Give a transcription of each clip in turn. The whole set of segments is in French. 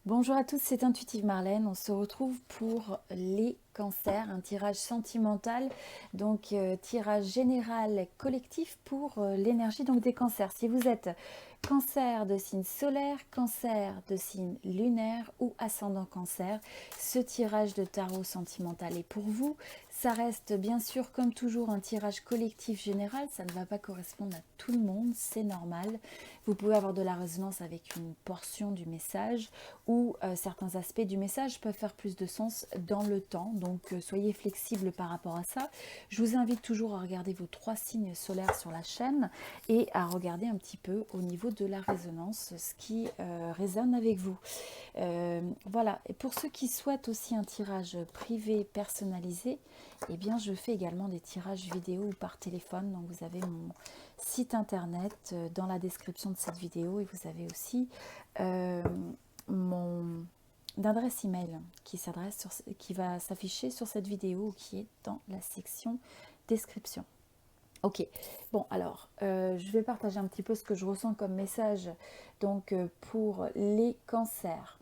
Bonjour à tous, c'est Intuitive Marlène. On se retrouve pour les cancers, un tirage sentimental, donc tirage général collectif pour l'énergie donc des cancers. Si vous êtes cancer de signe solaire, cancer de signe lunaire ou ascendant cancer, ce tirage de tarot sentimental est pour vous. Ça reste bien sûr comme toujours un tirage collectif général, ça ne va pas correspondre à tout le monde, c'est normal. Vous pouvez avoir de la résonance avec une portion du message ou certains aspects du message peuvent faire plus de sens dans le temps, donc soyez flexibles par rapport à ça. Je vous invite toujours à regarder vos 3 signes solaires sur la chaîne et à regarder un petit peu au niveau de la résonance, ce qui résonne avec vous. Voilà, et pour ceux qui souhaitent aussi un tirage privé personnalisé, eh bien je fais également des tirages vidéo ou par téléphone, donc vous avez mon site internet dans la description de cette vidéo et vous avez aussi mon adresse email qui va s'afficher sur cette vidéo qui est dans la section description. Ok, bon alors je vais partager un petit peu ce que je ressens comme message donc pour les cancers.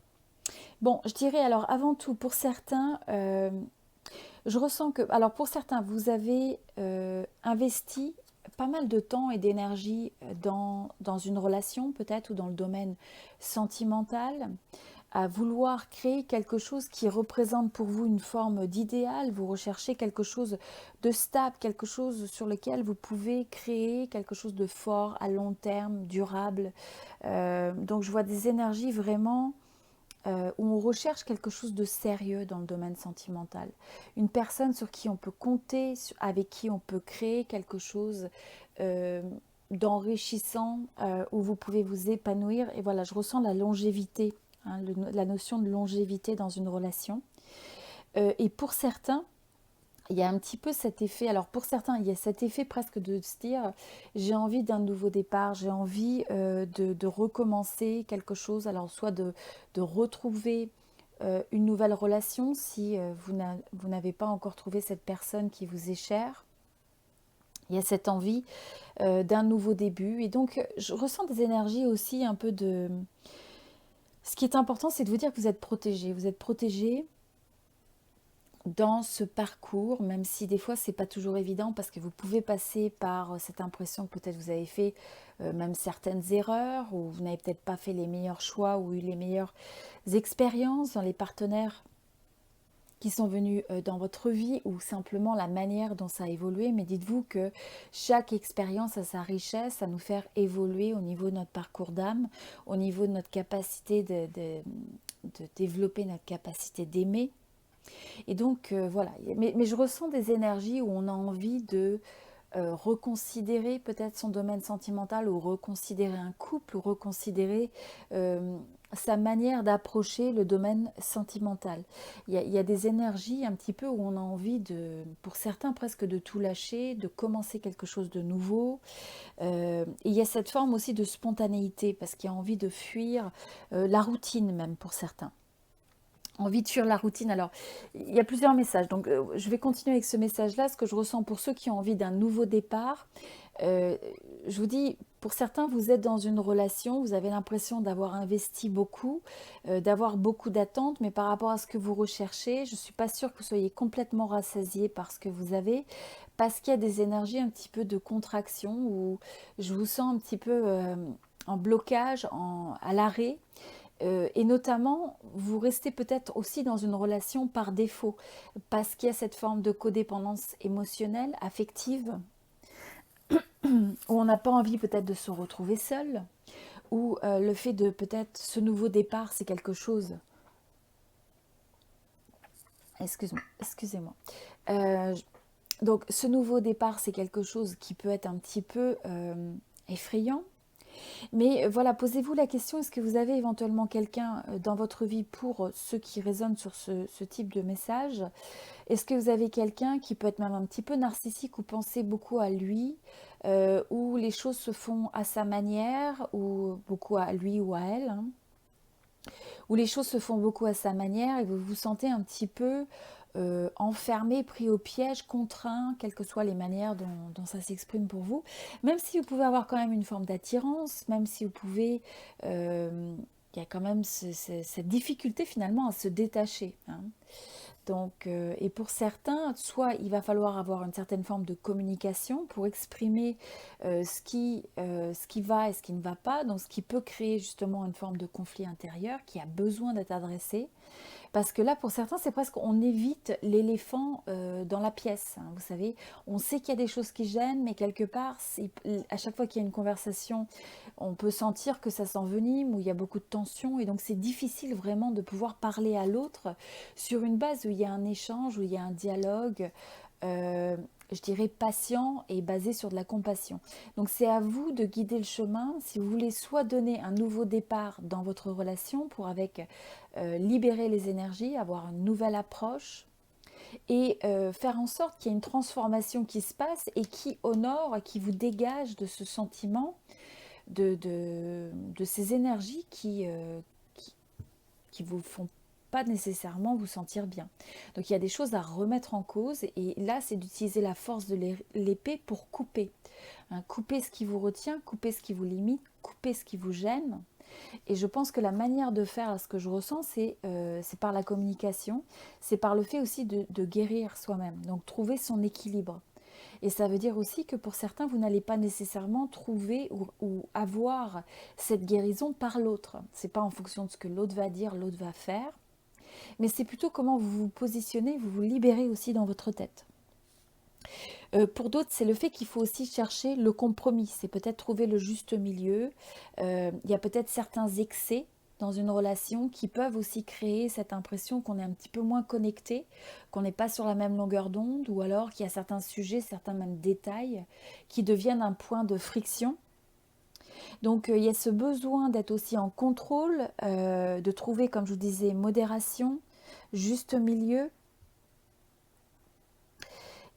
Bon, je dirais alors avant tout pour certains, je ressens que, alors pour certains, vous avez investi pas mal de temps et d'énergie dans une relation peut-être ou dans le domaine sentimental, à vouloir créer quelque chose qui représente pour vous une forme d'idéal. Vous recherchez quelque chose de stable, quelque chose sur lequel vous pouvez créer quelque chose de fort, à long terme, durable. Donc je vois des énergies vraiment où on recherche quelque chose de sérieux dans le domaine sentimental. Une personne sur qui on peut compter, avec qui on peut créer quelque chose d'enrichissant, où vous pouvez vous épanouir. Et voilà, je ressens la longévité, hein, la notion de longévité dans une relation. Et pour certains, il y a un petit peu cet effet, alors pour certains, il y a cet effet presque de se dire, j'ai envie d'un nouveau départ, j'ai envie de recommencer quelque chose, alors soit de retrouver une nouvelle relation si vous n'avez pas encore trouvé cette personne qui vous est chère. Il y a cette envie d'un nouveau début. Et donc, je ressens des énergies aussi un peu de... Ce qui est important, c'est de vous dire que vous êtes protégé. Vous êtes protégé dans ce parcours, même si des fois c'est pas toujours évident parce que vous pouvez passer par cette impression que peut-être vous avez fait même certaines erreurs ou vous n'avez peut-être pas fait les meilleurs choix ou eu les meilleures expériences dans les partenaires qui sont venus dans votre vie ou simplement la manière dont ça a évolué. Mais dites-vous que chaque expérience a sa richesse à nous faire évoluer au niveau de notre parcours d'âme, au niveau de notre capacité de développer notre capacité d'aimer. Et donc, voilà. Mais je ressens des énergies où on a envie de reconsidérer peut-être son domaine sentimental ou reconsidérer un couple ou reconsidérer sa manière d'approcher le domaine sentimental. Il y a des énergies un petit peu où on a envie de, pour certains presque de tout lâcher, de commencer quelque chose de nouveau. Et il y a cette forme aussi de spontanéité parce qu'il y a envie de fuir la routine même pour certains. Envie de fuir la routine. Alors, il y a plusieurs messages. Donc, je vais continuer avec ce message-là. Ce que je ressens pour ceux qui ont envie d'un nouveau départ, euh, je vous dis, pour certains, vous êtes dans une relation, vous avez l'impression d'avoir investi beaucoup, d'avoir beaucoup d'attentes, mais par rapport à ce que vous recherchez, je ne suis pas sûre que vous soyez complètement rassasié par ce que vous avez, parce qu'il y a des énergies un petit peu de contraction, où je vous sens un petit peu en blocage, à l'arrêt. Et notamment, vous restez peut-être aussi dans une relation par défaut, parce qu'il y a cette forme de codépendance émotionnelle, affective, où on n'a pas envie peut-être de se retrouver seul, ou le fait de peut-être ce nouveau départ, c'est quelque chose... Excusez-moi. Euh, donc ce nouveau départ, c'est quelque chose qui peut être un petit peu effrayant. Mais voilà, posez-vous la question, est-ce que vous avez éventuellement quelqu'un dans votre vie pour ceux qui résonnent sur ce type de message? Est-ce que vous avez quelqu'un qui peut être même un petit peu narcissique ou penser beaucoup à lui, où les choses se font à sa manière, ou beaucoup à lui ou à elle, hein, où les choses se font beaucoup à sa manière et vous vous sentez un petit peu enfermé, pris au piège, contraint, quelles que soient les manières dont ça s'exprime pour vous. Même si vous pouvez avoir quand même une forme d'attirance, même si vous pouvez... il y a quand même cette difficulté finalement à se détacher, hein. Donc, et pour certains, soit il va falloir avoir une certaine forme de communication pour exprimer ce qui va et ce qui ne va pas, donc ce qui peut créer justement une forme de conflit intérieur qui a besoin d'être adressé. Parce que là, pour certains, c'est presque, on évite l'éléphant dans la pièce, hein. Vous savez, on sait qu'il y a des choses qui gênent, mais quelque part, à chaque fois qu'il y a une conversation, on peut sentir que ça s'envenime, où il y a beaucoup de tension, et donc c'est difficile vraiment de pouvoir parler à l'autre sur une base où il y a un échange, où il y a un dialogue, euh, je dirais patient et basé sur de la compassion. Donc c'est à vous de guider le chemin si vous voulez soit donner un nouveau départ dans votre relation pour avec libérer les énergies, avoir une nouvelle approche et faire en sorte qu'il y ait une transformation qui se passe et qui honore, qui vous dégage de ce sentiment, de ces énergies qui vous font pas nécessairement vous sentir bien. Donc il y a des choses à remettre en cause et là c'est d'utiliser la force de l'épée pour couper. Hein, couper ce qui vous retient, couper ce qui vous limite, couper ce qui vous gêne. Et je pense que la manière de faire, ce que je ressens, c'est par la communication, c'est par le fait aussi de guérir soi-même, donc trouver son équilibre. Et ça veut dire aussi que pour certains, vous n'allez pas nécessairement trouver ou avoir cette guérison par l'autre. Ce n'est pas en fonction de ce que l'autre va dire, l'autre va faire, mais c'est plutôt comment vous vous positionnez, vous vous libérez aussi dans votre tête. Pour d'autres, c'est le fait qu'il faut aussi chercher le compromis, c'est peut-être trouver le juste milieu. Il y a peut-être certains excès dans une relation qui peuvent aussi créer cette impression qu'on est un petit peu moins connecté, qu'on n'est pas sur la même longueur d'onde, ou alors qu'il y a certains sujets, certains même détails qui deviennent un point de friction. Donc il y a ce besoin d'être aussi en contrôle, de trouver, comme je vous disais, modération, juste milieu,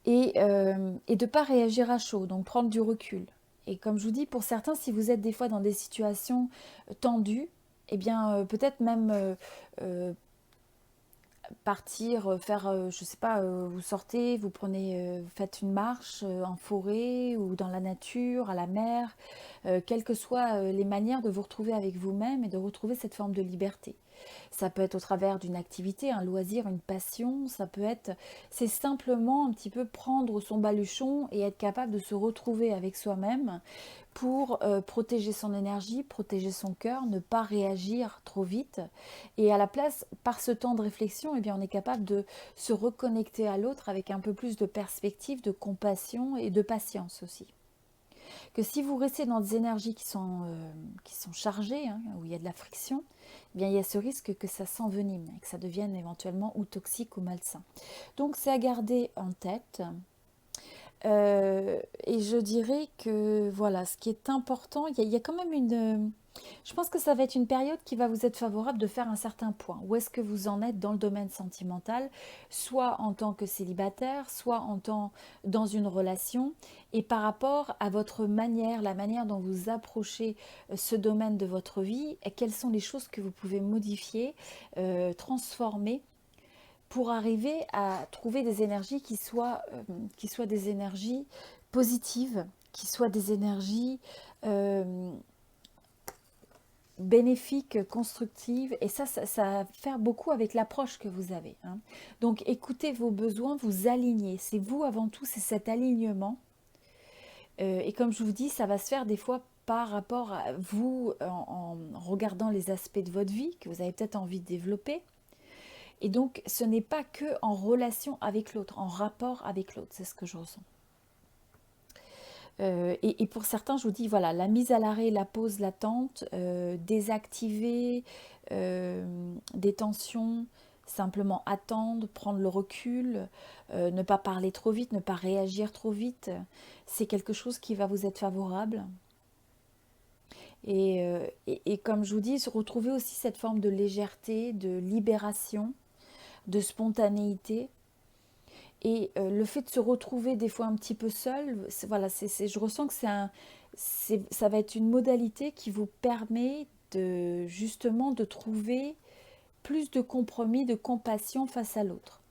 et de ne pas réagir à chaud, donc prendre du recul. Et comme je vous dis, pour certains, si vous êtes des fois dans des situations tendues, eh bien peut-être même partir, faire, je sais pas, vous sortez, vous prenez, vous faites une marche en forêt ou dans la nature, à la mer, quelles que soient les manières de vous retrouver avec vous-même et de retrouver cette forme de liberté. Ça peut être au travers d'une activité, un loisir, une passion, ça peut être, c'est simplement un petit peu prendre son baluchon et être capable de se retrouver avec soi-même pour protéger son énergie, protéger son cœur, ne pas réagir trop vite. Et à la place, par ce temps de réflexion, eh bien, on est capable de se reconnecter à l'autre avec un peu plus de perspective, de compassion et de patience aussi. Que si vous restez dans des énergies qui sont chargées, hein, où il y a de la friction, eh bien, il y a ce risque que ça s'envenime et que ça devienne éventuellement ou toxique ou malsain. Donc c'est à garder en tête. Et je dirais que voilà, ce qui est important, il y a quand même une... Je pense que ça va être une période qui va vous être favorable de faire un certain point. Où est-ce que vous en êtes dans le domaine sentimental, soit en tant que célibataire, soit dans une relation, et par rapport à votre manière, la manière dont vous approchez ce domaine de votre vie, et quelles sont les choses que vous pouvez modifier, transformer pour arriver à trouver des énergies qui soient des énergies positives, qui soient des énergies bénéfiques, constructives. Et ça va faire beaucoup avec l'approche que vous avez, hein. Donc écoutez vos besoins, vous alignez. C'est vous avant tout, c'est cet alignement. Et comme je vous dis, ça va se faire des fois par rapport à vous en regardant les aspects de votre vie que vous avez peut-être envie de développer. Et donc, ce n'est pas que en relation avec l'autre, en rapport avec l'autre, c'est ce que je ressens. Et pour certains, je vous dis, voilà, la mise à l'arrêt, la pause, l'attente, désactiver des tensions, simplement attendre, prendre le recul, ne pas parler trop vite, ne pas réagir trop vite, c'est quelque chose qui va vous être favorable. Et comme je vous dis, se retrouver aussi cette forme de légèreté, de libération, de spontanéité. Et le fait de se retrouver des fois un petit peu seul, voilà, je ressens que ça va être une modalité qui vous permet de justement de trouver plus de compromis, de compassion face à l'autre.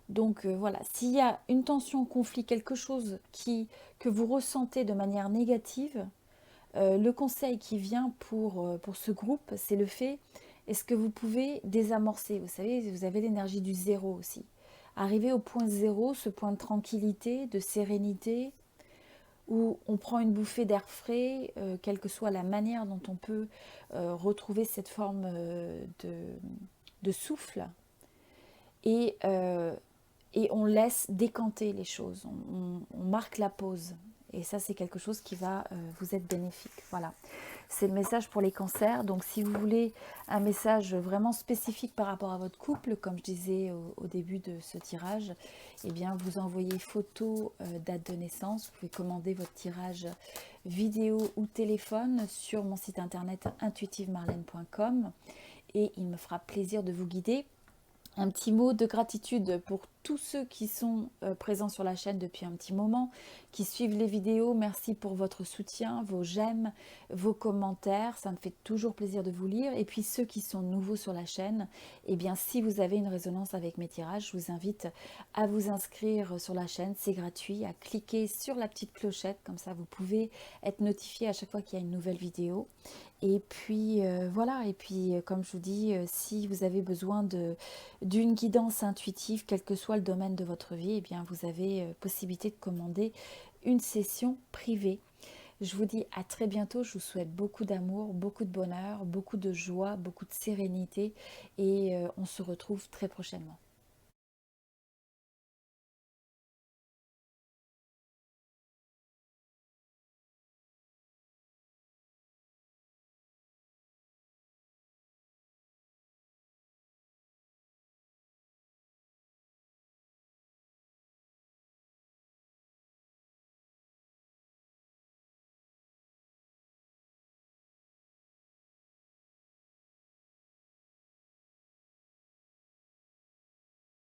Donc voilà, s'il y a une tension, conflit, quelque chose que vous ressentez de manière négative, le conseil qui vient pour ce groupe, c'est le fait, est-ce que vous pouvez désamorcer? Vous savez, vous avez l'énergie du zéro aussi. Arriver au point zéro, ce point de tranquillité, de sérénité, où on prend une bouffée d'air frais, quelle que soit la manière dont on peut retrouver cette forme de souffle, et, euh, et on laisse décanter les choses, on marque la pause. Et ça, c'est quelque chose qui va vous être bénéfique. Voilà, c'est le message pour les cancers. Donc si vous voulez un message vraiment spécifique par rapport à votre couple, comme je disais au début de ce tirage, eh bien vous envoyez photo, date de naissance. Vous pouvez commander votre tirage vidéo ou téléphone sur mon site internet intuitivemarlène.com et il me fera plaisir de vous guider. Un petit mot de gratitude pour tous ceux qui sont présents sur la chaîne depuis un petit moment, qui suivent les vidéos. Merci pour votre soutien, vos j'aime, vos commentaires. Ça me fait toujours plaisir de vous lire. Et puis ceux qui sont nouveaux sur la chaîne, eh bien si vous avez une résonance avec mes tirages, je vous invite à vous inscrire sur la chaîne. C'est gratuit, à cliquer sur la petite clochette. Comme ça, vous pouvez être notifié à chaque fois qu'il y a une nouvelle vidéo. Et puis voilà, et puis comme je vous dis, si vous avez besoin d'une guidance intuitive, quel que soit le domaine de votre vie, eh bien vous avez possibilité de commander une session privée. Je vous dis à très bientôt, je vous souhaite beaucoup d'amour, beaucoup de bonheur, beaucoup de joie, beaucoup de sérénité et on se retrouve très prochainement.